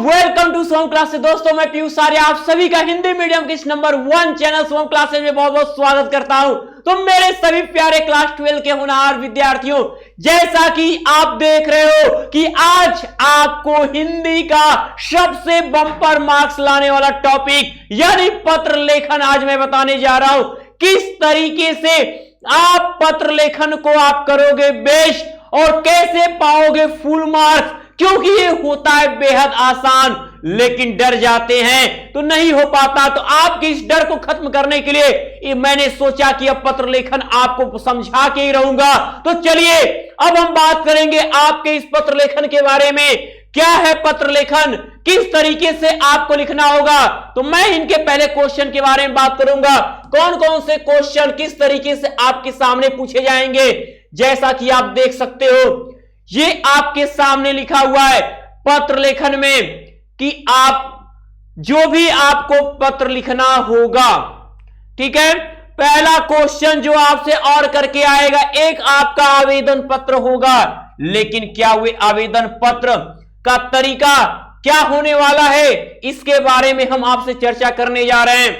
Welcome to Som classes. दोस्तों मैं पीयूष आर्य आप सभी का हिंदी मीडियम के इस नंबर 1 चैनल सोम क्लासेस में बहुत बहुत स्वागत करता हूं। तो मेरे सभी प्यारे क्लास 12 के होनहार विद्यार्थियों, जैसा कि आप देख रहे हो कि आज आपको हिंदी का सबसे बम्पर मार्क्स लाने वाला टॉपिक यानी पत्र लेखन आज मैं बताने जा रहा हूं। किस तरीके से आप पत्र लेखन को आप करोगे बेस्ट और कैसे पाओगे फुल मार्क्स, क्योंकि ये होता है बेहद आसान, लेकिन डर जाते हैं तो नहीं हो पाता। तो आपके इस डर को खत्म करने के लिए मैंने सोचा कि अब पत्र लेखन आपको समझा के ही रहूंगा। तो चलिए अब हम बात करेंगे आपके इस पत्र लेखन के बारे में। क्या है पत्र लेखन, किस तरीके से आपको लिखना होगा, तो मैं इनके पहले क्वेश्चन के बारे में बात करूंगा। कौन कौन से क्वेश्चन किस तरीके से आपके सामने पूछे जाएंगे। जैसा कि आप देख सकते हो ये आपके सामने लिखा हुआ है पत्र लेखन में कि आप जो भी आपको पत्र लिखना होगा, ठीक है। पहला क्वेश्चन जो आपसे और करके आएगा, एक आपका आवेदन पत्र होगा, लेकिन क्या हुए आवेदन पत्र का तरीका क्या होने वाला है इसके बारे में हम आपसे चर्चा करने जा रहे हैं।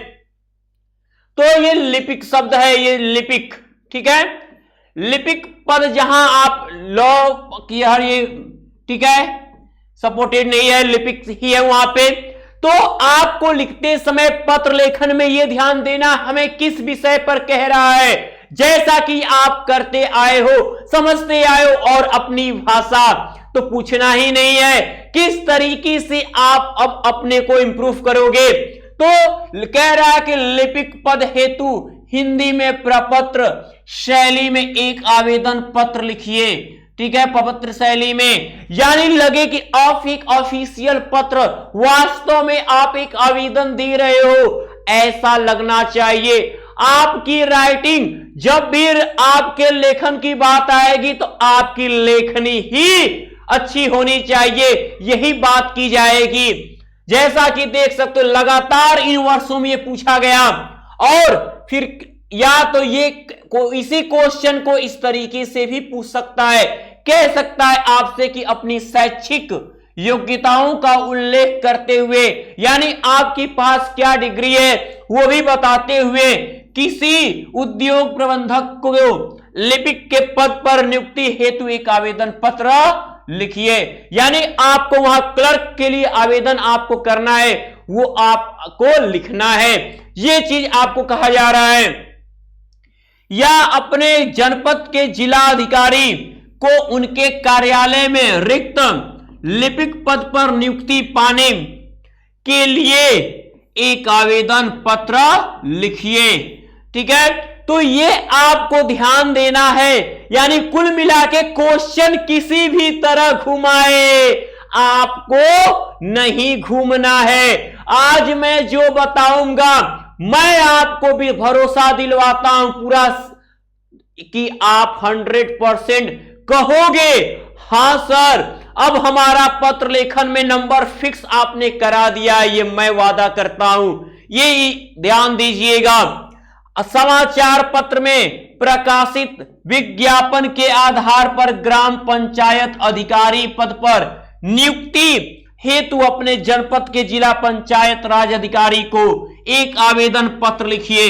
तो ये लिपिक शब्द है, ये लिपिक, ठीक है। लिपिक पद जहां आप लॉ की हर ये, ठीक है, सपोर्टेड नहीं है, लिपिक ही है वहां पे। तो आपको लिखते समय पत्र लेखन में यह ध्यान देना हमें किस विषय पर कह रहा है। जैसा कि आप करते आए हो, समझते आए हो, और अपनी भाषा तो पूछना ही नहीं है, किस तरीके से आप अब अपने को इंप्रूव करोगे। तो कह रहा है कि लिपिक पद हेतु हिंदी में प्रपत्र शैली में एक आवेदन पत्र लिखिए, ठीक है। प्रपत्र शैली में यानी लगे कि आप एक ऑफिशियल पत्र, वास्तव में आप एक आवेदन दे रहे हो, ऐसा लगना चाहिए। आपकी राइटिंग, जब भी आपके लेखन की बात आएगी तो आपकी लेखनी ही अच्छी होनी चाहिए, यही बात की जाएगी। जैसा कि देख सकते हो लगातार इन वर्षों में ये पूछा गया, और फिर या तो ये इसी क्वेश्चन को इस तरीके से भी पूछ सकता है, कह सकता है आपसे कि अपनी शैक्षिक योग्यताओं का उल्लेख करते हुए, यानी आपके पास क्या डिग्री है वो भी बताते हुए, किसी उद्योग प्रबंधक को लिपिक के पद पर नियुक्ति हेतु एक आवेदन पत्र लिखिए। यानी आपको वहां क्लर्क के लिए आवेदन आपको करना है, वो आपको लिखना है, ये चीज आपको कहा जा रहा है। या अपने जनपद के जिला अधिकारी को उनके कार्यालय में रिक्त लिपिक पद पर नियुक्ति पाने के लिए एक आवेदन पत्र लिखिए, ठीक है। तो ये आपको ध्यान देना है, यानी कुल मिला के क्वेश्चन किसी भी तरह घुमाए आपको नहीं घूमना है। आज मैं जो बताऊंगा मैं आपको भी भरोसा दिलवाता हूं पूरा कि आप 100% कहोगे हां सर, अब हमारा पत्र लेखन में नंबर फिक्स आपने करा दिया, ये मैं वादा करता हूं। ये ध्यान दीजिएगा, समाचार पत्र में प्रकाशित विज्ञापन के आधार पर ग्राम पंचायत अधिकारी पद पर नियुक्ति हेतु अपने जनपद के जिला पंचायत राज अधिकारी को एक आवेदन पत्र लिखिए।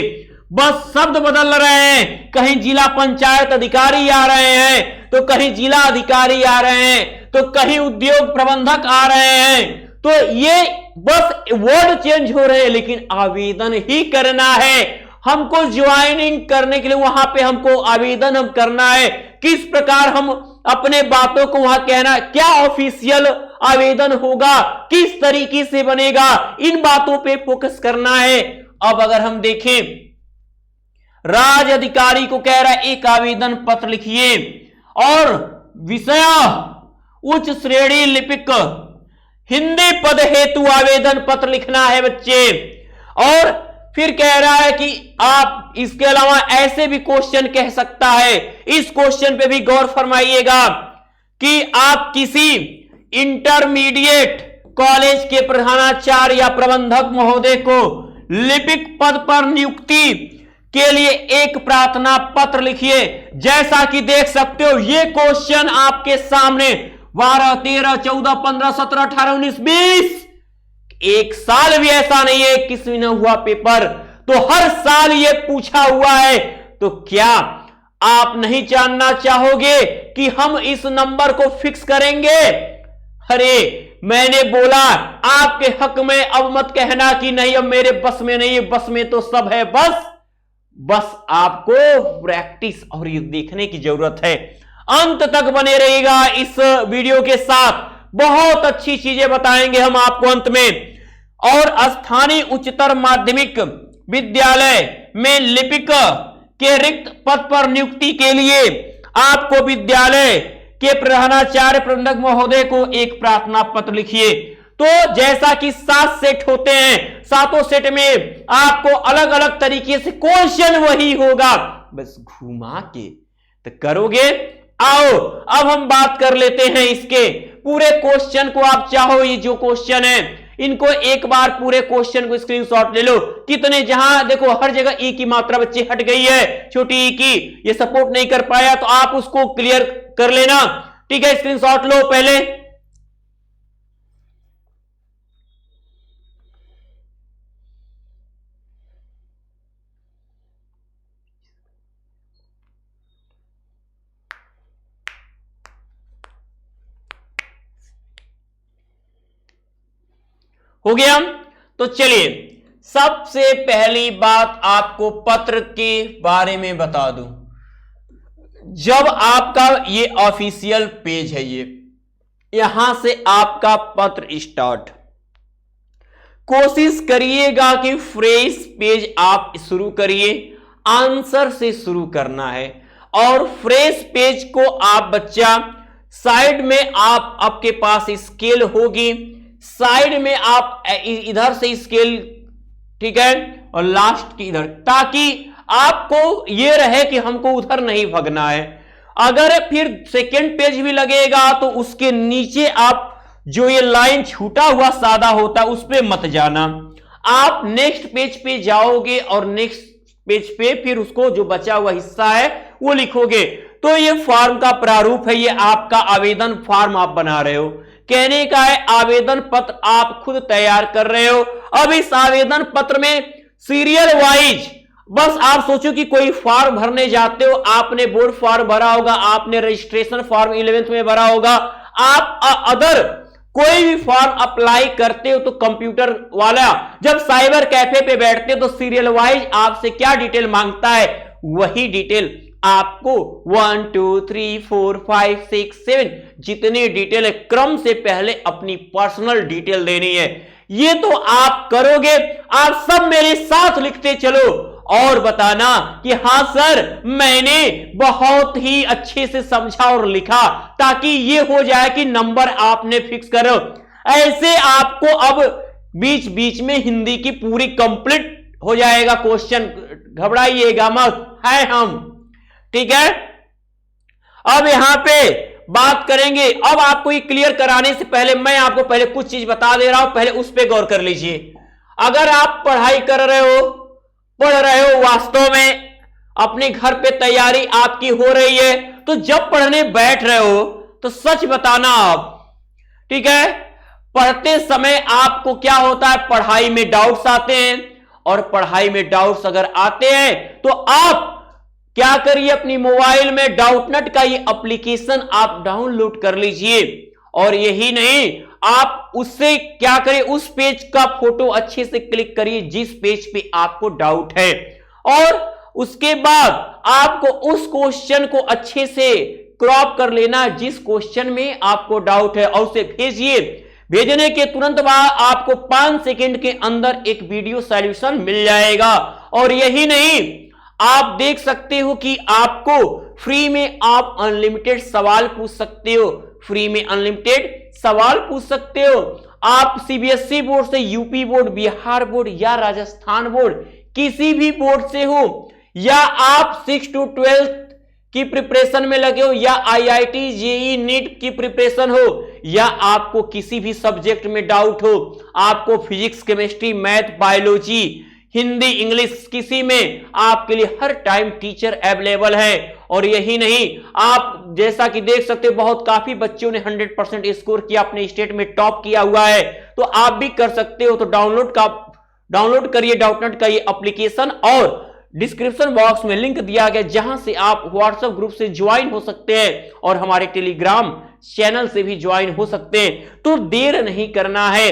बस शब्द बदल रहे हैं, कहीं जिला पंचायत अधिकारी आ रहे हैं तो कहीं जिला अधिकारी आ रहे हैं तो कहीं उद्योग प्रबंधक आ रहे हैं, तो ये बस वर्ड चेंज हो रहे हैं, लेकिन आवेदन ही करना है। हमको ज्वाइनिंग करने के लिए वहां पे हमको आवेदन हम करना है, किस प्रकार हम अपने बातों को वहां कहना, क्या ऑफिशियल आवेदन होगा, किस तरीके से बनेगा, इन बातों पे फोकस करना है। अब अगर हम देखें, राज अधिकारी को कह रहा है एक आवेदन पत्र लिखिए, और विषय उच्च श्रेणी लिपिक हिंदी पद हेतु आवेदन पत्र लिखना है बच्चे। और फिर कह रहा है कि आप इसके अलावा ऐसे भी क्वेश्चन कह सकता है, इस क्वेश्चन पे भी गौर फरमाइएगा कि आप किसी इंटरमीडिएट कॉलेज के प्रधानाचार्य या प्रबंधक महोदय को लिपिक पद पर नियुक्ति के लिए एक प्रार्थना पत्र लिखिए। जैसा कि देख सकते हो ये क्वेश्चन आपके सामने 12, 13, 14, 15, 17, 18, 19, 20 एक साल भी ऐसा नहीं है किसी ने हुआ पेपर, तो हर साल ये पूछा हुआ है। तो क्या आप नहीं जानना चाहोगे कि हम इस नंबर को फिक्स करेंगे? अरे मैंने बोला आपके हक में, अब मत कहना कि नहीं अब मेरे बस में नहीं है, बस में तो सब है, बस आपको प्रैक्टिस और ये देखने की जरूरत है। अंत तक बने रहिएगा इस वीडियो के साथ, बहुत अच्छी चीजें बताएंगे हम आपको अंत में। और स्थानीय उच्चतर माध्यमिक विद्यालय में लिपिक के रिक्त पद पर नियुक्ति के लिए आपको विद्यालय के प्रधानाचार्य प्रबंधक महोदय को एक प्रार्थना पत्र लिखिए। तो जैसा कि 7 सेट होते हैं, 7 सेट में आपको अलग अलग तरीके से क्वेश्चन वही होगा, बस घुमा के तो करोगे। आओ अब हम बात कर लेते हैं इसके पूरे क्वेश्चन को। आप चाहो ये जो क्वेश्चन है इनको एक बार पूरे क्वेश्चन को स्क्रीनशॉट ले लो। कितने, जहां देखो हर जगह ई की मात्रा बच्चे हट गई है, छोटी ई की, ये सपोर्ट नहीं कर पाया, तो आप उसको क्लियर कर लेना, ठीक है। स्क्रीनशॉट लो पहले। हो गया। तो चलिए सबसे पहली बात आपको पत्र के बारे में बता दूं। जब आपका ये ऑफिशियल पेज है, ये यहां से आपका पत्र स्टार्ट, कोशिश करिएगा कि फ्रेश पेज आप शुरू करिए, आंसर से शुरू करना है। और फ्रेश पेज को आप बच्चा साइड में आपके पास स्केल होगी, साइड में आप इधर से स्केल, ठीक है, और लास्ट की इधर, ताकि आपको ये रहे कि हमको उधर नहीं भगना है। अगर फिर सेकेंड पेज भी लगेगा तो उसके नीचे आप जो ये लाइन छूटा हुआ सादा होता है उस पे मत जाना, आप नेक्स्ट पेज पे जाओगे और नेक्स्ट पेज पे फिर उसको जो बचा हुआ हिस्सा है वो लिखोगे। तो ये फॉर्म का प्रारूप है, ये आपका आवेदन फॉर्म आप बना रहे हो, कहने का है आवेदन पत्र आप खुद तैयार कर रहे हो। अब इस आवेदन पत्र में सीरियल वाइज, बस आप सोचो कि कोई फॉर्म भरने जाते हो, आपने बोर्ड फॉर्म भरा होगा, आपने रजिस्ट्रेशन फॉर्म 11th में भरा होगा, आप अदर कोई भी फॉर्म अप्लाई करते हो तो कंप्यूटर वाला जब साइबर कैफे पे बैठते हो तो सीरियल वाइज आपसे क्या डिटेल मांगता है, वही डिटेल आपको 1 2 3 4 5 6 7 जितनी डिटेल है क्रम से पहले अपनी पर्सनल डिटेल देनी है। ये तो आप करोगे, आप सब मेरे साथ लिखते चलो और बताना कि हां सर मैंने बहुत ही अच्छे से समझा और लिखा, ताकि ये हो जाए कि नंबर आपने फिक्स करो। ऐसे आपको अब बीच बीच में हिंदी की पूरी कंप्लीट हो जाएगा क्वेश्चन, घबराइएगा मत, है हम, ठीक है। अब यहां पे बात करेंगे, अब आपको ये क्लियर कराने से पहले मैं आपको पहले कुछ चीज बता दे रहा हूं, पहले उस पर गौर कर लीजिए। अगर आप पढ़ाई कर रहे हो, पढ़ रहे हो, वास्तव में अपने घर पे तैयारी आपकी हो रही है, तो जब पढ़ने बैठ रहे हो तो सच बताना आप, ठीक है। पढ़ते समय आपको क्या होता है, पढ़ाई में डाउट्स आते हैं, और पढ़ाई में डाउट्स अगर आते हैं तो आप क्या करिए, अपनी मोबाइल में डाउटनट का ये एप्लीकेशन आप डाउनलोड कर लीजिए। और यही नहीं, आप उससे क्या करिए, उस पेज का फोटो अच्छे से क्लिक करिए जिस पेज पे आपको डाउट है, और उसके बाद आपको उस क्वेश्चन को अच्छे से क्रॉप कर लेना जिस क्वेश्चन में आपको डाउट है, और उसे भेजिए। भेजने के तुरंत बाद आपको 5 सेकंड के अंदर एक वीडियो सॉल्यूशन मिल जाएगा। और यही नहीं, आप देख सकते हो कि आपको फ्री में आप अनलिमिटेड सवाल पूछ सकते हो, फ्री में अनलिमिटेड सवाल पूछ सकते हो। आप सीबीएसई बोर्ड से, यूपी बोर्ड, बिहार बोर्ड या राजस्थान बोर्ड, किसी भी बोर्ड से हो, या आप 6 to 12 की प्रिपरेशन में लगे हो, या आईआईटी जेईई नीट की प्रिपरेशन हो, या आपको किसी भी सब्जेक्ट में डाउट हो, आपको physics, chemistry, math, biology, Hindi, English, किसी में आपके लिए हर टाइम टीचर अवेलेबल है। और यही नहीं, आप जैसा कि देख सकते हो बहुत काफी बच्चों ने 100% स्कोर किया, अपने स्टेट में टॉप किया हुआ है, तो आप भी कर सकते हो। तो डाउनलोड करिए डाउटनेट का ये एप्लीकेशन, और डिस्क्रिप्शन बॉक्स में लिंक दिया गया जहां से आप व्हाट्सएप ग्रुप से ज्वाइन हो सकते हैं और हमारे टेलीग्राम चैनल से भी ज्वाइन हो सकते हैं। तो देर नहीं करना है,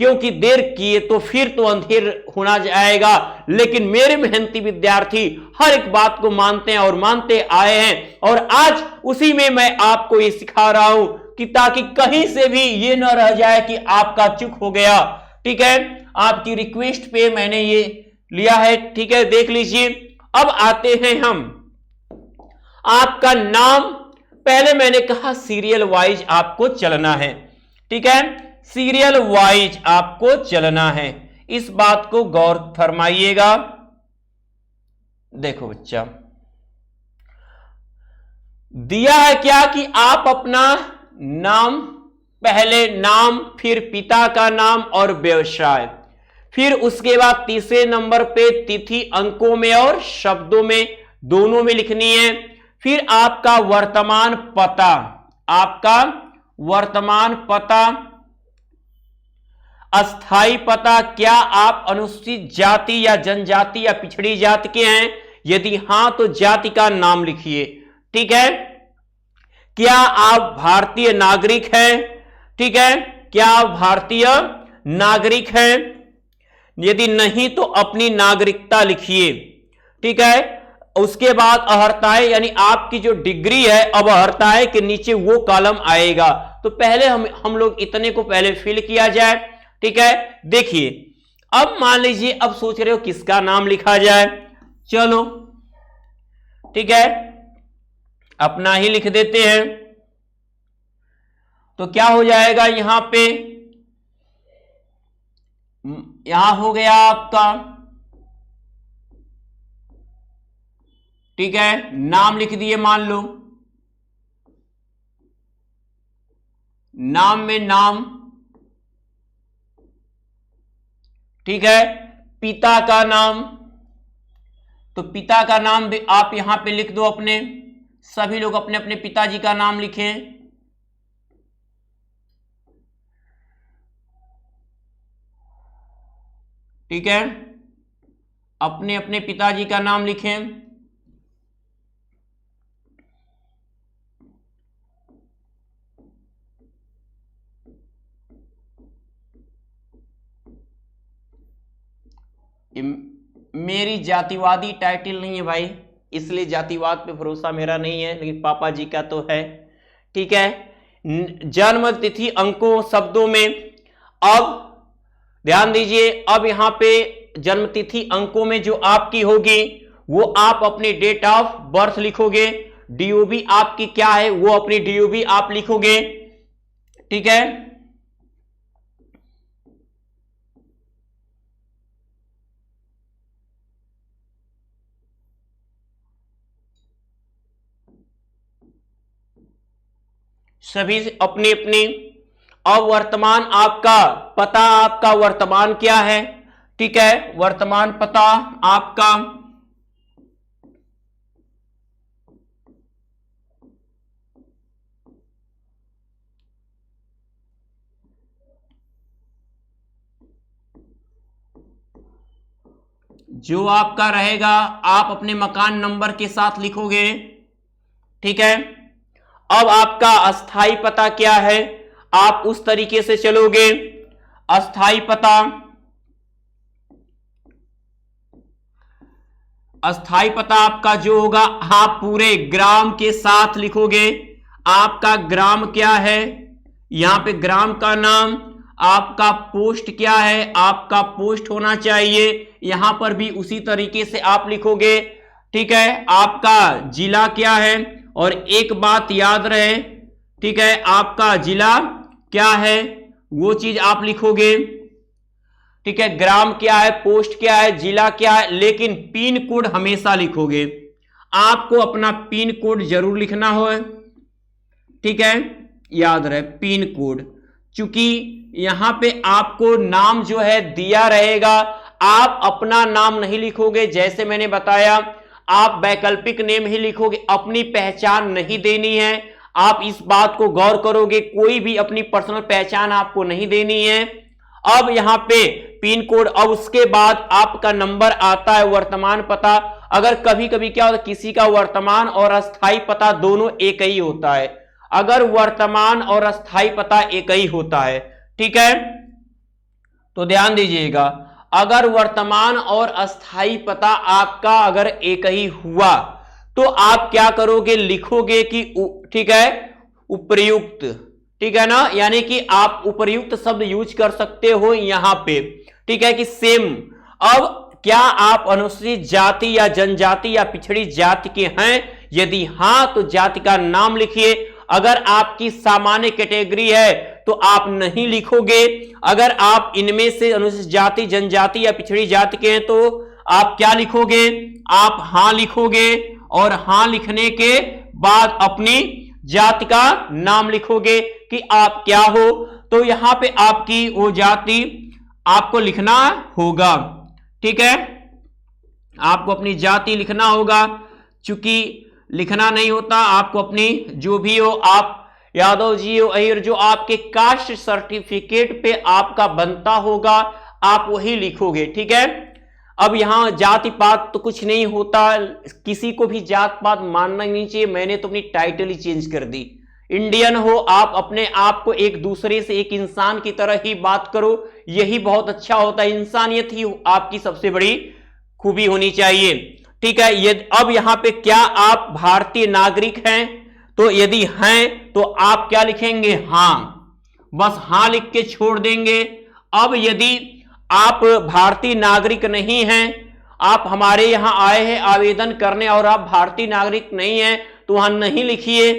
क्योंकि देर किए तो फिर तो अंधेर होना जाएगा। लेकिन मेरे मेहनती विद्यार्थी हर एक बात को मानते हैं और मानते आए हैं, और आज उसी में मैं आपको ये सिखा रहा हूं कि ताकि कहीं से भी ये ना रह जाए कि आपका चूक हो गया। ठीक है, आपकी रिक्वेस्ट पे मैंने ये लिया है। ठीक है, देख लीजिए। अब आते हैं हम, आपका नाम पहले मैंने कहा सीरियल वाइज आपको चलना है। ठीक है, सीरियल वाइज आपको चलना है, इस बात को गौर फरमाइएगा। देखो बच्चा, दिया है क्या कि आप अपना नाम, पहले नाम, फिर पिता का नाम और व्यवसाय, फिर उसके बाद तीसरे नंबर पे तिथि अंकों में और शब्दों में दोनों में लिखनी है। फिर आपका वर्तमान पता, आपका वर्तमान पता, अस्थाई पता, क्या आप अनुसूचित जाति या जनजाति या पिछड़ी जाति के हैं, यदि हां तो जाति का नाम लिखिए। ठीक है, क्या आप भारतीय नागरिक हैं, ठीक है, क्या आप भारतीय नागरिक हैं, यदि नहीं तो अपनी नागरिकता लिखिए। ठीक है, उसके बाद अहर्ताएं यानी आपकी जो डिग्री है, अब अहर्ताएं के नीचे वो कॉलम आएगा, तो पहले हम लोग इतने को पहले फिल किया जाए। ठीक है, देखिए अब मान लीजिए, अब सोच रहे हो किसका नाम लिखा जाए, चलो ठीक है अपना ही लिख देते हैं। तो क्या हो जाएगा यहां पे, यहां हो गया आपका, ठीक है, नाम लिख दिए, मान लो नाम में नाम, ठीक है, पिता का नाम, तो पिता का नाम भी आप यहां पे लिख दो, अपने सभी लोग अपने अपने पिताजी का नाम लिखें। ठीक है, अपने अपने पिताजी का नाम लिखें। मेरी जातिवादी टाइटल नहीं है भाई, इसलिए जातिवाद पे भरोसा मेरा नहीं है, लेकिन पापा जी का तो है। ठीक है, जन्म तिथि अंकों शब्दों में, अब ध्यान दीजिए, अब यहां पे जन्म तिथि अंकों में जो आपकी होगी वो आप अपनी डेट ऑफ बर्थ लिखोगे, डीओबी आपकी क्या है वो अपनी डीओबी आप लिखोगे। ठीक है, सभी अपनी अपनी। अब वर्तमान आपका पता, आपका वर्तमान क्या है, ठीक है, वर्तमान पता आपका, जो आपका रहेगा आप अपने मकान नंबर के साथ लिखोगे। ठीक है, अब आपका अस्थाई पता क्या है, आप उस तरीके से चलोगे। अस्थाई पता, अस्थाई पता आपका जो होगा आप पूरे ग्राम के साथ लिखोगे। आपका ग्राम क्या है, यहां पे ग्राम का नाम, आपका पोस्ट क्या है, आपका पोस्ट होना चाहिए, यहां पर भी उसी तरीके से आप लिखोगे। ठीक है, आपका जिला क्या है, और एक बात याद रहे, ठीक है, आपका जिला क्या है वो चीज आप लिखोगे। ठीक है, ग्राम क्या है, पोस्ट क्या है, जिला क्या है, लेकिन पिन कोड हमेशा लिखोगे, आपको अपना पिन कोड जरूर लिखना हो। ठीक है, याद रहे पिन कोड, चूंकि यहां पे आपको नाम जो है दिया रहेगा, आप अपना नाम नहीं लिखोगे, जैसे मैंने बताया आप वैकल्पिक नेम ही लिखोगे, अपनी पहचान नहीं देनी है। आप इस बात को गौर करोगे, कोई भी अपनी पर्सनल पहचान आपको नहीं देनी है। अब यहां पे पिन कोड, अब उसके बाद आपका नंबर आता है, वर्तमान पता। अगर कभी कभी क्या होता है, किसी का वर्तमान और अस्थाई पता दोनों एक ही होता है, अगर वर्तमान और अस्थाई पता एक ही होता है, ठीक है, तो ध्यान दीजिएगा, अगर वर्तमान और अस्थाई पता आपका अगर एक ही हुआ तो आप क्या करोगे, लिखोगे कि ठीक है उपर्युक्त, ठीक है ना, यानी कि आप उपर्युक्त शब्द यूज कर सकते हो यहां पे, ठीक है, कि सेम। अब क्या आप अनुसूचित जाति या जनजाति या पिछड़ी जाति के हैं? यदि हां तो जाति का नाम लिखिए। अगर आपकी सामान्य कैटेगरी है तो आप नहीं लिखोगे। अगर आप इनमें से अनुसूचित जाति, जनजाति या पिछड़ी जाति के हैं तो आप क्या लिखोगे, आप हां लिखोगे, और हां लिखने के बाद अपनी जाति का नाम लिखोगे कि आप क्या हो। तो यहां पे आपकी वो जाति आपको लिखना होगा, ठीक है, आपको अपनी जाति लिखना होगा। चूंकि लिखना नहीं होता, आपको अपनी जो भी हो, आप यादव जी हो, अहिर, जो आपके कास्ट सर्टिफिकेट पे आपका बनता होगा आप वही लिखोगे, ठीक है। अब यहां जाति पात तो कुछ नहीं होता, किसी को भी जात पात मानना नहीं चाहिए। मैंने तो अपनी टाइटल ही चेंज कर दी, इंडियन हो, आप अपने आप को एक दूसरे से एक इंसान की तरह ही बात करो, यही बहुत अच्छा होता है। इंसानियत ही आपकी सबसे बड़ी खूबी होनी चाहिए, ठीक है। यदि अब यहां पे क्या आप भारतीय नागरिक हैं, तो यदि हैं तो आप क्या लिखेंगे, हां, बस हां लिख के छोड़ देंगे। अब यदि आप भारतीय नागरिक नहीं हैं, आप हमारे यहां आए हैं आवेदन करने और आप भारतीय नागरिक नहीं हैं, तो वहां नहीं लिखिए।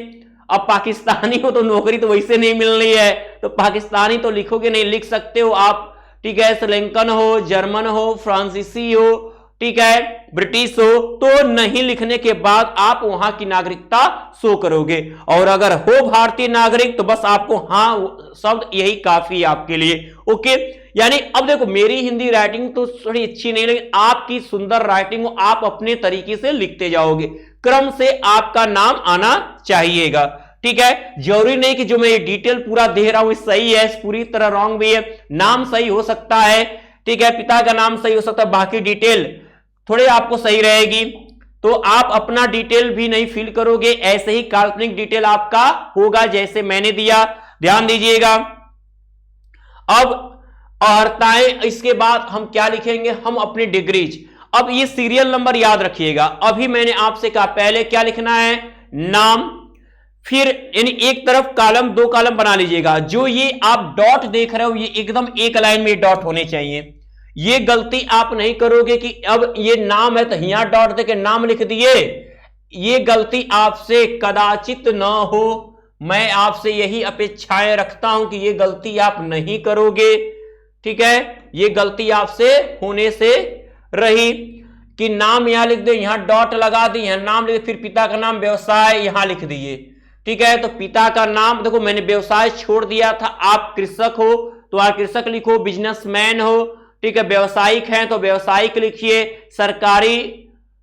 अब पाकिस्तानी हो तो नौकरी तो वैसे नहीं मिल रही है, तो पाकिस्तानी तो लिखोगे नहीं, लिख सकते हो आप, ठीक है, श्रीलंकन हो, जर्मन हो, फ्रांसीसी हो, ठीक है, ब्रिटिश हो, तो नहीं लिखने के बाद आप वहां की नागरिकता शो करोगे। और अगर हो भारतीय नागरिक तो बस आपको हां शब्द यही काफी है आपके लिए, ओके। यानी अब देखो, मेरी हिंदी राइटिंग तो थोड़ी अच्छी नहीं, लेकिन आपकी सुंदर राइटिंग आप अपने तरीके से लिखते जाओगे, क्रम से आपका नाम आना चाहिएगा, ठीक है। जरूरी नहीं कि जो मैं ये डिटेल पूरा दे रहा हूं सही है, पूरी तरह रॉन्ग भी है। नाम सही हो सकता है, ठीक है, पिता का नाम सही हो सकता है, बाकी डिटेल थोड़ी आपको सही रहेगी, तो आप अपना डिटेल भी नहीं फिल करोगे, ऐसे ही काल्पनिक डिटेल आपका होगा जैसे मैंने दिया, ध्यान दीजिएगा। अब अर्हताएं, इसके बाद हम क्या लिखेंगे, हम अपनी डिग्रीज। अब ये सीरियल नंबर याद रखिएगा, अभी मैंने आपसे कहा पहले क्या लिखना है, नाम, फिर यानी एक तरफ कॉलम, दो कॉलम बना लीजिएगा। जो ये आप डॉट देख रहे हो ये एकदम एक लाइन में डॉट होने चाहिए। ये गलती आप नहीं करोगे कि अब ये नाम है तो यहां डॉट देके नाम लिख दिए, ये गलती आपसे कदाचित न हो। मैं आपसे यही अपेक्षाएं रखता हूं कि ये गलती आप नहीं करोगे, ठीक है। ये गलती आपसे होने से रही कि नाम यहां लिख दे, यहां डॉट लगा दी, यहां नाम लिख, फिर पिता का नाम व्यवसाय यहां लिख दिए, ठीक है। तो पिता का नाम देखो, मैंने व्यवसाय छोड़ दिया था, आप कृषक हो तो आप कृषक लिखो, बिजनेसमैन हो, ठीक है, व्यवसायिक हैं तो व्यवसायिक लिखिए, सरकारी,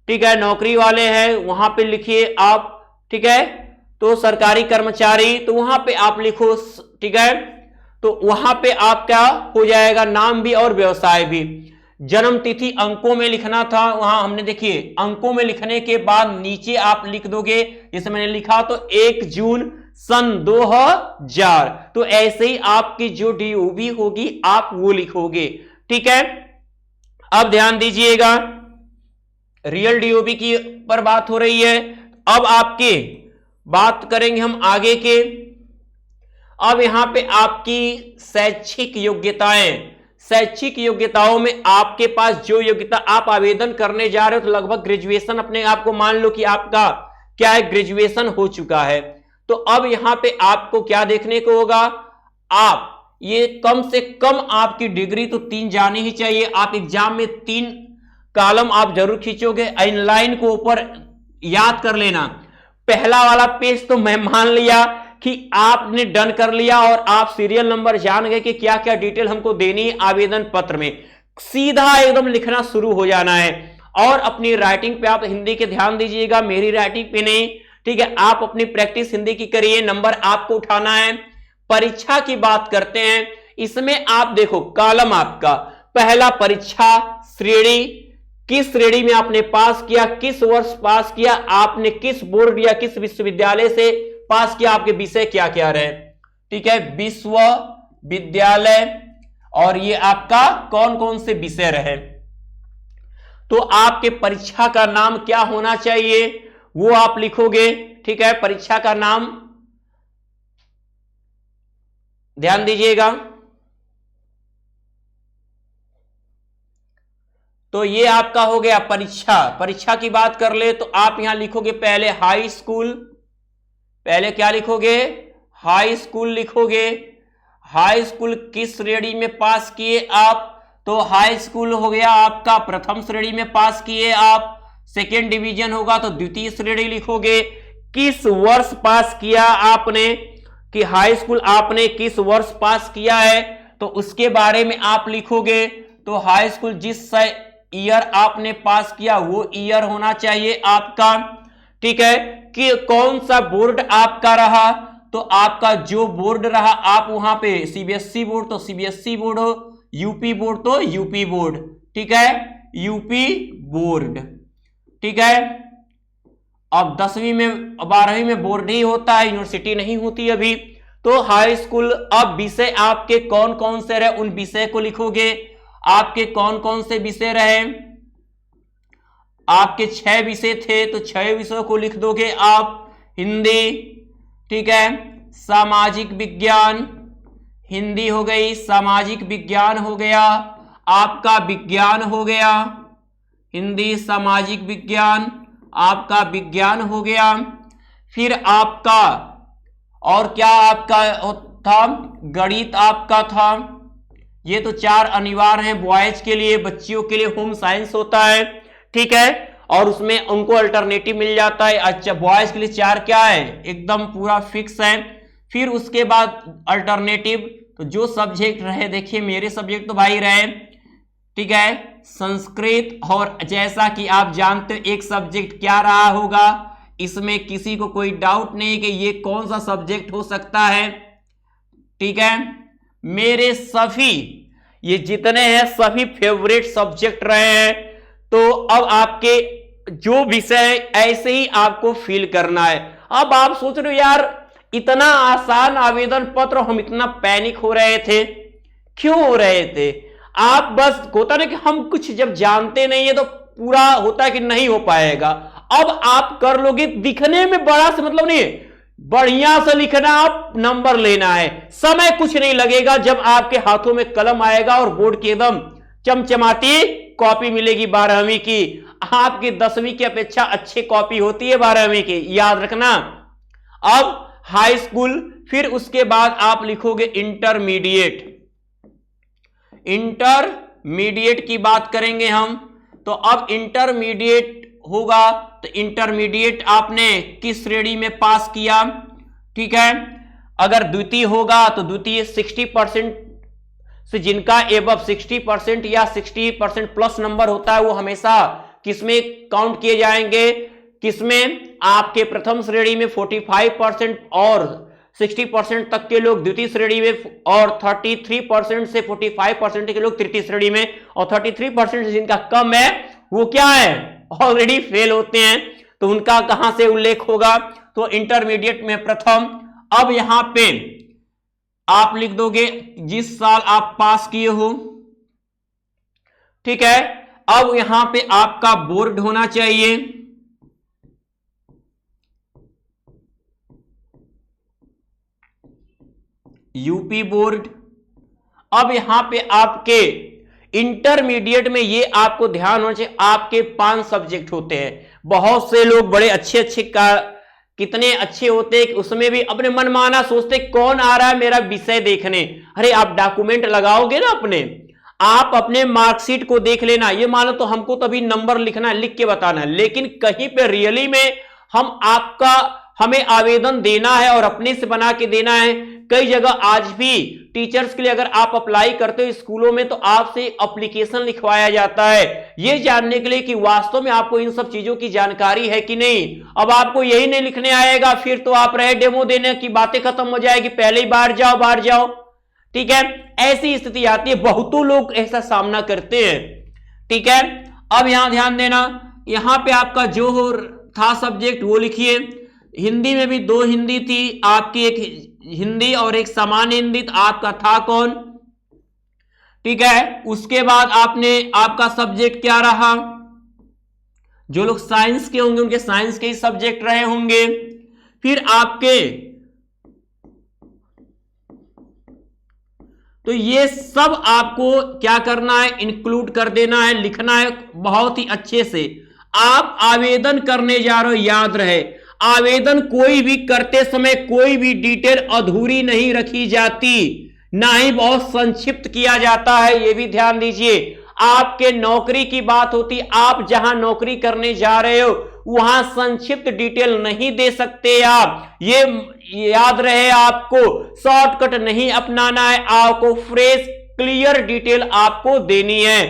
ठीक है, नौकरी वाले हैं वहां पे लिखिए आप, ठीक है, तो सरकारी कर्मचारी तो वहां पे आप लिखो, ठीक है। तो वहां पे आप क्या हो जाएगा, नाम भी और व्यवसाय भी। जन्म तिथि अंकों में लिखना था, वहां हमने देखिए अंकों में लिखने के बाद नीचे आप लिख दोगे, जैसे मैंने लिखा तो 1 जून सन 2000, तो ऐसे ही आपकी जो डीओबी होगी आप वो लिखोगे, ठीक है। अब ध्यान दीजिएगा, रियल डीओबी की पर बात हो रही है। अब आपकी बात करेंगे हम आगे के। अब यहां पे आपकी शैक्षिक योग्यताएं, शैक्षिक योग्यताओं में आपके पास जो योग्यता आप आवेदन करने जा रहे हो, तो लगभग ग्रेजुएशन अपने आप को मान लो कि आपका क्या है, ग्रेजुएशन हो चुका है। तो अब यहां पे आपको क्या देखने को होगा, आप ये कम से कम आपकी डिग्री तो 3 जानी ही चाहिए। आप एग्जाम में 3 कॉलम आप जरूर खींचोगे, इनलाइन को ऊपर याद कर लेना। पहला वाला पेज तो मैं मान लिया कि आपने डन कर लिया और आप सीरियल नंबर जान गए कि क्या क्या डिटेल हमको देनी है आवेदन पत्र में, सीधा एकदम लिखना शुरू हो जाना है। और अपनी राइटिंग पे आप हिंदी के ध्यान दीजिएगा, मेरी राइटिंग पे नहीं, ठीक है। आप अपनी प्रैक्टिस हिंदी की करिए, नंबर आपको उठाना है। परीक्षा की बात करते हैं, इसमें आप देखो कॉलम आपका पहला परीक्षा श्रेणी, किस श्रेणी में आपने पास किया, किस वर्ष पास किया, आपने किस बोर्ड या किस विश्वविद्यालय से पास किया, आपके विषय क्या क्या रहे, ठीक है, विश्वविद्यालय, और ये आपका कौन कौन से विषय रहे। तो आपके परीक्षा का नाम क्या होना चाहिए वो आप लिखोगे, ठीक है। परीक्षा का नाम ध्यान दीजिएगा। तो ये आपका हो गया परीक्षा। परीक्षा की बात कर ले तो आप यहां लिखोगे पहले हाई स्कूल, पहले क्या लिखोगे, हाई स्कूल लिखोगे। हाई स्कूल किस श्रेणी में पास किए आप, तो हाई स्कूल हो गया आपका प्रथम श्रेणी में पास किए आप। सेकेंड डिवीजन होगा तो द्वितीय श्रेणी लिखोगे। किस वर्ष पास किया आपने, कि हाई स्कूल आपने किस वर्ष पास किया है, तो उसके बारे में आप लिखोगे। तो हाई स्कूल जिस ईयर आपने पास किया वो ईयर होना चाहिए आपका, ठीक है। कि कौन सा बोर्ड आपका रहा, तो आपका जो बोर्ड रहा आप वहां पे सीबीएसई बोर्ड तो सीबीएसई बोर्ड हो, यूपी बोर्ड तो यूपी बोर्ड, ठीक है, यूपी बोर्ड, ठीक है। अब 10वीं में 12वीं में बोर्ड ही होता है, यूनिवर्सिटी नहीं होती अभी। तो हाई स्कूल, अब विषय आपके कौन कौन से रहे उन विषय को लिखोगे। आपके कौन कौन से विषय रहे, आपके 6 विषय थे तो 6 विषयों को लिख दोगे आप। हिंदी, ठीक है, सामाजिक विज्ञान, हिंदी हो गई, सामाजिक विज्ञान हो गया, आपका विज्ञान हो गया, हिंदी सामाजिक विज्ञान, आपका विज्ञान हो गया। फिर आपका और क्या आपका था, गणित आपका था। ये तो 4 अनिवार्य हैं बॉयज के लिए, बच्चियों के लिए होम साइंस होता है, ठीक है, और उसमें उनको अल्टरनेटिव मिल जाता है। अच्छा, बॉयज के लिए 4 क्या है, एकदम पूरा फिक्स है। फिर उसके बाद अल्टरनेटिव, तो जो सब्जेक्ट रहे, देखिए मेरे सब्जेक्ट तो भाई रहे, ठीक है, संस्कृत। और जैसा कि आप जानते हो एक सब्जेक्ट क्या रहा होगा, इसमें किसी को कोई डाउट नहीं कि ये कौन सा सब्जेक्ट हो सकता है, ठीक है। मेरे सभी ये जितने हैं सभी फेवरेट सब्जेक्ट रहे हैं। तो अब आपके जो विषय ऐसे ही आपको फील करना है। अब आप सोच रहे हो यार इतना आसान आवेदन पत्र, हम इतना पैनिक हो रहे थे, क्यों हो रहे थे? आप बस होता ना कि हम कुछ जब जानते नहीं है तो पूरा होता है कि नहीं हो पाएगा। अब आप कर लोगे, दिखने में बड़ा से मतलब नहीं है, बढ़िया से लिखना, आप नंबर लेना है, समय कुछ नहीं लगेगा जब आपके हाथों में कलम आएगा और बोर्ड की एकदम चमचमाती कॉपी मिलेगी 12वीं की। आपकी 10वीं की अपेक्षा अच्छी कॉपी होती है 12वीं की, याद रखना। अब हाई स्कूल, फिर उसके बाद आप लिखोगे इंटरमीडिएट। इंटरमीडिएट की बात करेंगे हम, तो अब इंटरमीडिएट होगा तो इंटरमीडिएट आपने किस श्रेणी में पास किया, ठीक है। अगर द्वितीय होगा तो द्वितीय 60% से जिनका एबव 60% या 60% प्लस नंबर होता है वो हमेशा किसमें काउंट किए जाएंगे, किसमें, आपके प्रथम श्रेणी में 45% और 60% तक के लोग द्वितीय श्रेणी में, और 33% से 45% के लोग तृतीय श्रेणी में, और 33% से जिनका कम है वो क्या है, ऑलरेडी फेल होते हैं। तो उनका कहां से उल्लेख होगा, तो इंटरमीडिएट में प्रथम। अब यहां पे आप लिख दोगे जिस साल आप पास किए हो, ठीक है। अब यहां पे आपका बोर्ड होना चाहिए, यूपी बोर्ड। अब यहां पे आपके इंटरमीडिएट में ये आपको ध्यान होना चाहिए, आपके 5 सब्जेक्ट होते हैं। बहुत से लोग बड़े अच्छे अच्छे का कितने अच्छे होते हैं, उसमें भी अपने मनमाना सोचते कौन आ रहा है मेरा विषय देखने। अरे आप डॉक्यूमेंट लगाओगे ना अपने, आप अपने मार्कशीट को देख लेना, ये मानो तो हमको तो अभी नंबर लिखना है, लिख के बताना है, लेकिन कहीं पे रियली में हमें आवेदन देना है और अपने से बना के देना है। कई जगह आज भी टीचर्स के लिए अगर आप अप्लाई करते हो स्कूलों में तो आपसे एप्लीकेशन लिखवाया जाता है यह जानने के लिए कि वास्तव में आपको इन सब चीजों की जानकारी है कि नहीं। अब आपको यही नहीं लिखने आएगा फिर तो आप रहे डेमो देने की बातें खत्म हो जाएगी, पहले ही बाहर जाओ। ठीक है, ऐसी स्थिति आती है, बहुतों लोग ऐसा सामना करते हैं। ठीक है, अब यहां ध्यान देना, यहां पे आपका जो था सब्जेक्ट वो लिखिए। हिंदी में भी 2 हिंदी थी आपकी, एक हिंदी और एक सामान्य हिंदी, तो आपका था कौन। ठीक है, उसके बाद आपका सब्जेक्ट क्या रहा, जो लोग साइंस के होंगे उनके साइंस के ही सब्जेक्ट रहे होंगे। फिर आपके तो ये सब आपको क्या करना है, इंक्लूड कर देना है, लिखना है बहुत ही अच्छे से। आप आवेदन करने जा रहे हो, याद रहे आवेदन कोई भी करते समय कोई भी डिटेल अधूरी नहीं रखी जाती, ना ही बहुत संक्षिप्त किया जाता है, यह भी ध्यान दीजिए। आपके नौकरी की बात होती, आप जहां नौकरी करने जा रहे हो वहां संक्षिप्त डिटेल नहीं दे सकते आप, ये याद रहे। आपको शॉर्टकट नहीं अपनाना है, आपको फ्रेश क्लियर डिटेल आपको देनी है।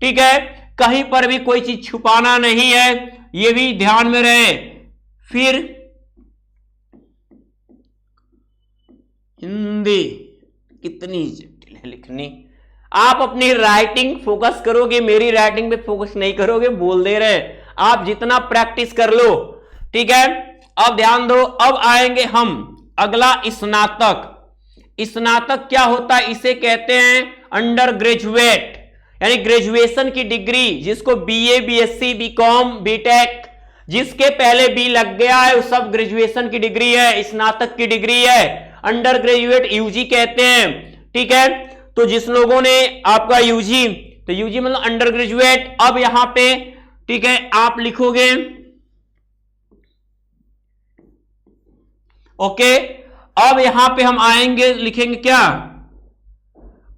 ठीक है, कहीं पर भी कोई चीज छुपाना नहीं है, यह भी ध्यान में रहे। फिर हिंदी कितनी जटिल है लिखनी, आप अपनी राइटिंग फोकस करोगे, मेरी राइटिंग पे फोकस नहीं करोगे, बोल दे रहे आप जितना प्रैक्टिस कर लो। ठीक है, अब ध्यान दो, अब आएंगे हम अगला स्नातक। स्नातक क्या होता है, इसे कहते हैं अंडर ग्रेजुएट, यानी ग्रेजुएशन की डिग्री, जिसको बीए, बीएससी, बीकॉम, बीटेक, जिसके पहले बी लग गया है वो सब ग्रेजुएशन की डिग्री है, स्नातक की डिग्री है, अंडर ग्रेजुएट यूजी कहते हैं। ठीक है, तो जिस लोगों ने आपका यूजी, तो यूजी मतलब अंडर ग्रेजुएट। अब यहां पे ठीक है आप लिखोगे ओके। अब यहां पे हम आएंगे, लिखेंगे क्या,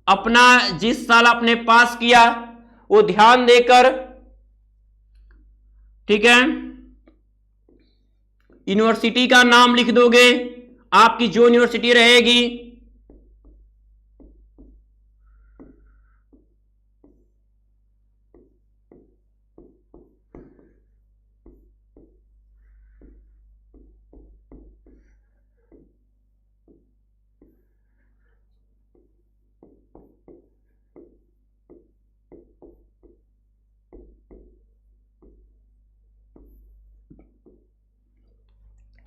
अपना जिस साल आपने पास किया वो ध्यान देकर। ठीक है, यूनिवर्सिटी का नाम लिख दोगे, आपकी जो यूनिवर्सिटी रहेगी।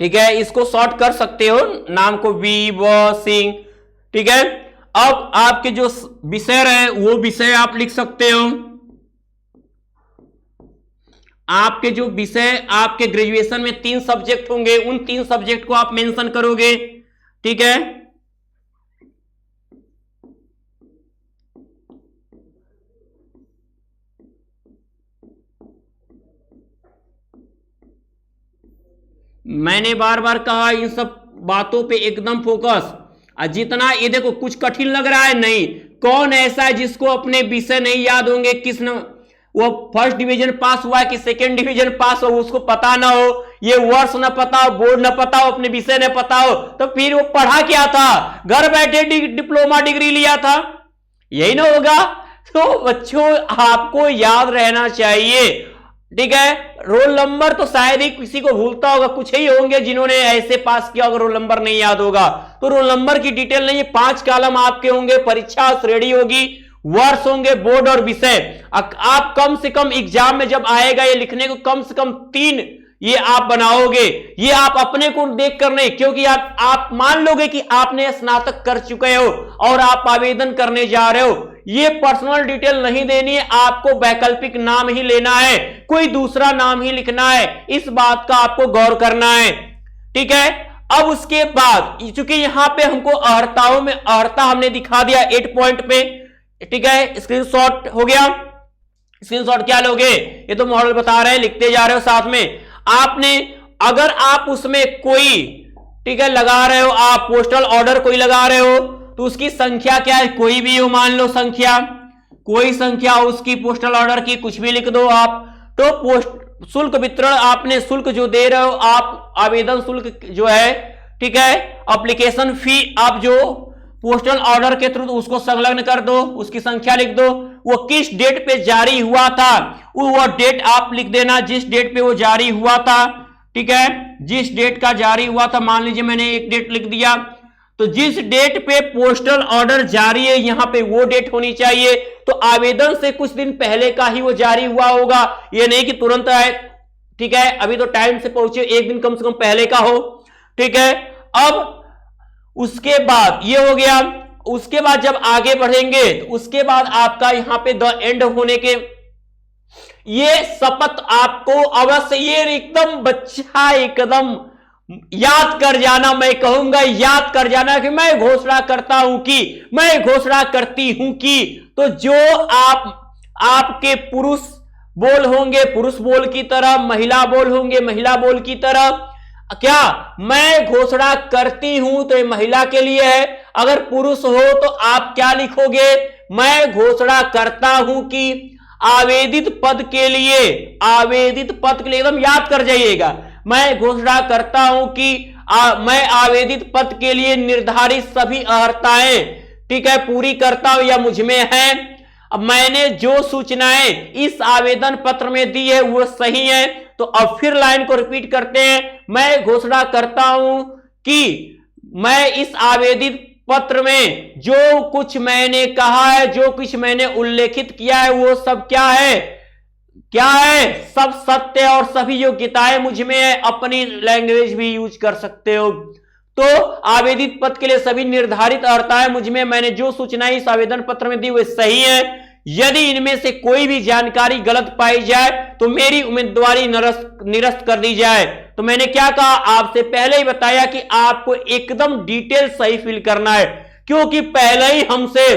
ठीक है, इसको शॉर्ट कर सकते हो नाम को, वी व सिंह। ठीक है, अब आपके जो विषय रहे वो विषय आप लिख सकते हो। आपके जो विषय, आपके ग्रेजुएशन में 3 सब्जेक्ट होंगे, उन 3 सब्जेक्ट को आप मेंशन करोगे। ठीक है, मैंने बार बार कहा इन सब बातों पे एकदम फोकस। जितना ये देखो कुछ कठिन लग रहा है, नहीं, कौन ऐसा है जिसको अपने विषय नहीं याद होंगे, किस न वो फर्स्ट डिवीजन पास हुआ है कि सेकंड डिवीजन पास हो, उसको पता ना हो, ये वर्ष ना पता हो, बोर्ड ना पता हो, अपने विषय ना पता हो, तो फिर वो पढ़ा क्या था, घर बैठे डिप्लोमा डिग्री लिया था, यही ना होगा। तो बच्चों आपको याद रहना चाहिए। ठीक है, रोल नंबर तो शायद ही किसी को भूलता होगा, कुछ ही होंगे जिन्होंने ऐसे पास किया होगा, रोल नंबर नहीं याद होगा। तो रोल नंबर की डिटेल नहीं है, 5 कॉलम आपके होंगे, परीक्षा श्रेणी होगी, वर्ष होंगे, बोर्ड और विषय। आप कम से कम एग्जाम में जब आएगा ये लिखने को कम से कम 3 ये आप बनाओगे। ये आप अपने को देख कर नहीं, क्योंकि आप मान लोगे कि आपने स्नातक कर चुके हो और आप आवेदन करने जा रहे हो। ये पर्सनल डिटेल नहीं देनी है, आपको वैकल्पिक नाम ही लेना है, कोई दूसरा नाम ही लिखना है, इस बात का आपको गौर करना है। ठीक है, अब उसके बाद चूंकि यहां पे हमको अर्हताओं में अर्हता हमने दिखा दिया 8 पॉइंट पे। ठीक है, स्क्रीनशॉट हो गया। स्क्रीनशॉट क्या लोगे, ये तो मॉडल बता रहे हैं, लिखते जा रहे हो साथ में। आपने अगर आप उसमें कोई ठीक है लगा रहे हो, आप पोस्टल ऑर्डर कोई लगा रहे हो तो उसकी संख्या क्या है, कोई भी हो, मान लो संख्या, कोई संख्या उसकी पोस्टल ऑर्डर की कुछ भी लिख दो आप। तो पोस्ट शुल्क वितरण, आपने शुल्क जो दे रहे हो आप, आवेदन शुल्क जो है ठीक है। एप्लीकेशन फी आप जो पोस्टल ऑर्डर के थ्रू उसको संलग्न कर दो, उसकी संख्या लिख दो, वो किस डेट पे जारी हुआ था वो डेट आप लिख देना, जिस डेट पे वो जारी हुआ था, ठीक है, जिस डेट का जारी हुआ था। मान लीजिए मैंने एक डेट लिख दिया, तो जिस डेट पे पोस्टल ऑर्डर जारी है यहां पे वो डेट होनी चाहिए। तो आवेदन से कुछ दिन पहले का ही वो जारी हुआ होगा, ये नहीं कि तुरंत आए, ठीक है, अभी तो टाइम से पहुंचे, एक दिन कम से कम पहले का हो, ठीक है। अब उसके बाद ये हो गया, उसके बाद जब आगे बढ़ेंगे तो उसके बाद आपका यहां पे द एंड होने के ये शपथ आपको अवश्य, ये एकदम बच्चा एकदम याद कर जाना, मैं कहूंगा याद कर जाना कि मैं घोषणा करता हूं कि, मैं घोषणा करती हूं कि, तो जो आपके पुरुष बोल होंगे पुरुष बोल की तरह, महिला बोल होंगे महिला बोल की तरह, क्या मैं घोषणा करती हूं तो ये महिला के लिए है, अगर पुरुष हो तो आप क्या लिखोगे, मैं घोषणा करता हूं कि आवेदित पद के लिए, आवेदित पद के लिए एकदम याद कर जाइएगा, मैं घोषणा करता हूं कि मैं आवेदित पद के लिए निर्धारित सभी अर्हताएं, ठीक है, पूरी करता हूं या मुझ में है। अब मैंने जो सूचनाएं इस आवेदन पत्र में दी है वो सही है। तो अब फिर लाइन को रिपीट करते हैं, मैं घोषणा करता हूं कि मैं इस आवेदित पत्र में जो कुछ मैंने कहा है, जो कुछ मैंने उल्लेखित किया है वो सब क्या है, क्या है, सब सत्य और सभी योग्यताएं मुझ में है, अपनी लैंग्वेज भी यूज कर सकते हो। तो आवेदित पद के लिए सभी निर्धारित अर्हताएं मुझ में, मैंने जो सूचनाएं इस आवेदन पत्र में दी वो सही है। यदि इनमें से कोई भी जानकारी गलत पाई जाए तो मेरी उम्मीदवारी निरस्त कर दी जाए। तो मैंने क्या कहा, आपसे पहले ही बताया कि आपको एकदम डिटेल सही फिल करना है, क्योंकि पहले ही हमसे,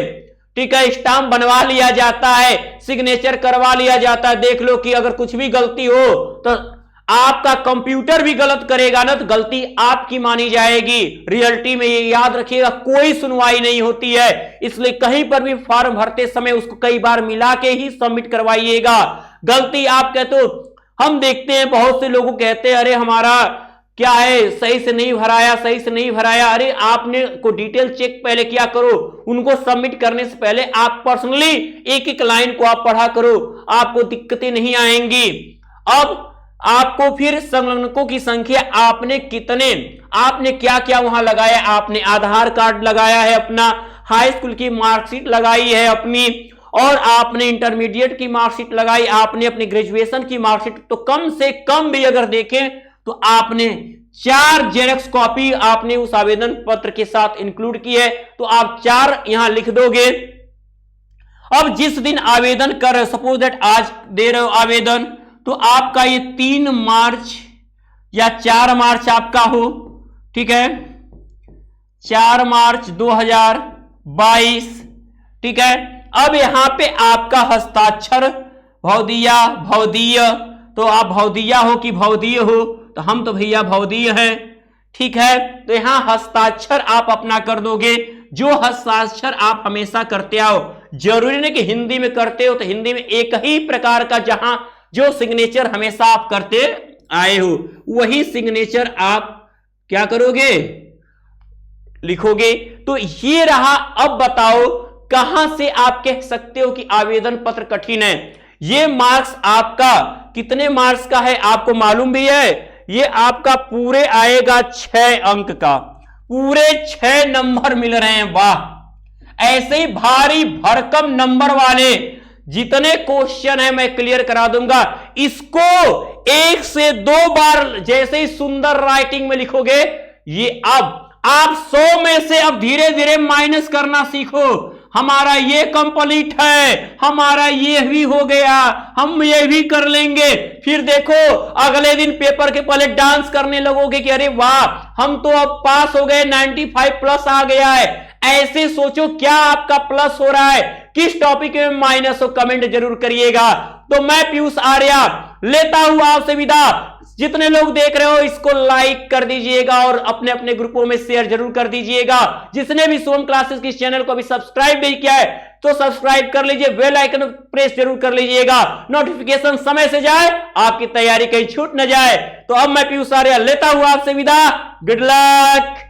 ठीक है, स्टाम्प बनवा लिया जाता है, सिग्नेचर करवा लिया जाता है। देख लो कि अगर कुछ भी गलती हो तो आपका कंप्यूटर भी गलत करेगा ना, तो गलती आपकी मानी जाएगी। रियलिटी में ये याद रखिएगा, कोई सुनवाई नहीं होती है, इसलिए कहीं पर भी फॉर्म भरते समय उसको कई बार मिला के ही सबमिट करवाइएगा। गलती आप कहते हो, हम देखते हैं बहुत से लोगों कहते हैं अरे हमारा क्या है, सही से नहीं भराया, सही से नहीं भराया। अरे आपने को डिटेल चेक पहले किया करो, उनको सबमिट करने से पहले आप पर्सनली एक एक लाइन को आप पढ़ा करो, आपको दिक्कतें नहीं आएंगी। अब आपको फिर संलग्नकों की संख्या, आपने कितने, आपने क्या क्या वहां लगाया, आपने आधार कार्ड लगाया है अपना, हाई स्कूल की मार्कशीट लगाई है अपनी, और आपने इंटरमीडिएट की मार्कशीट लगाई, आपने अपनी ग्रेजुएशन की मार्कशीट, तो कम से कम भी अगर देखें तो आपने 4 जेरॉक्स कॉपी आपने उस आवेदन पत्र के साथ इंक्लूड की है, तो आप 4 यहां लिख दोगे। अब जिस दिन आवेदन कर रहे हो, सपोज दैट आज दे रहे हो आवेदन, तो आपका ये 3 मार्च या 4 मार्च आपका हो, ठीक है, 4 मार्च 2022, ठीक है। अब यहां पे आपका हस्ताक्षर भौदिया भौदीय, तो आप भौदिया हो कि भौदीय हो, तो हम तो भैया भौदीय है, ठीक है। तो यहां हस्ताक्षर आप अपना कर दोगे, जो हस्ताक्षर आप हमेशा करते आओ, जरूरी नहीं कि हिंदी में करते हो तो हिंदी में एक ही प्रकार का, जहां जो सिग्नेचर हमेशा आप करते आए हो वही सिग्नेचर आप क्या करोगे, लिखोगे। तो ये रहा। अब बताओ कहां से आप कह सकते हो कि आवेदन पत्र कठिन है। ये मार्क्स आपका कितने मार्क्स का है आपको मालूम भी है, ये आपका पूरे आएगा 6 अंक का, पूरे 6 नंबर मिल रहे हैं। वाह, ऐसे ही भारी भरकम नंबर वाले जितने क्वेश्चन है मैं क्लियर करा दूंगा। इसको 1 से 2 बार जैसे ही सुंदर राइटिंग में लिखोगे, ये अब आप 100 में से अब धीरे धीरे माइनस करना सीखो। हमारा ये कंप्लीट है, हमारा ये भी हो गया, हम ये भी कर लेंगे। फिर देखो अगले दिन पेपर के पहले डांस करने लगोगे कि अरे वाह हम तो अब पास हो गए, 95 प्लस आ गया है। ऐसे सोचो क्या आपका प्लस हो रहा है, किस टॉपिक में माइनस हो, कमेंट जरूर करिएगा। तो मैं पीयूष आर्या लेता हूं आपसे विदा। जितने लोग देख रहे हो इसको लाइक कर दीजिएगा और अपने अपने ग्रुपों में शेयर जरूर कर दीजिएगा। जिसने भी शुभम क्लासेस की चैनल को अभी सब्सक्राइब नहीं किया है तो सब्सक्राइब कर लीजिए, बेल आइकन प्रेस जरूर कर लीजिएगा, नोटिफिकेशन समय से जाए, आपकी तैयारी कहीं छूट न जाए। तो अब मैं पीयूष आर्या लेता हूं आपसे विदा। Good luck.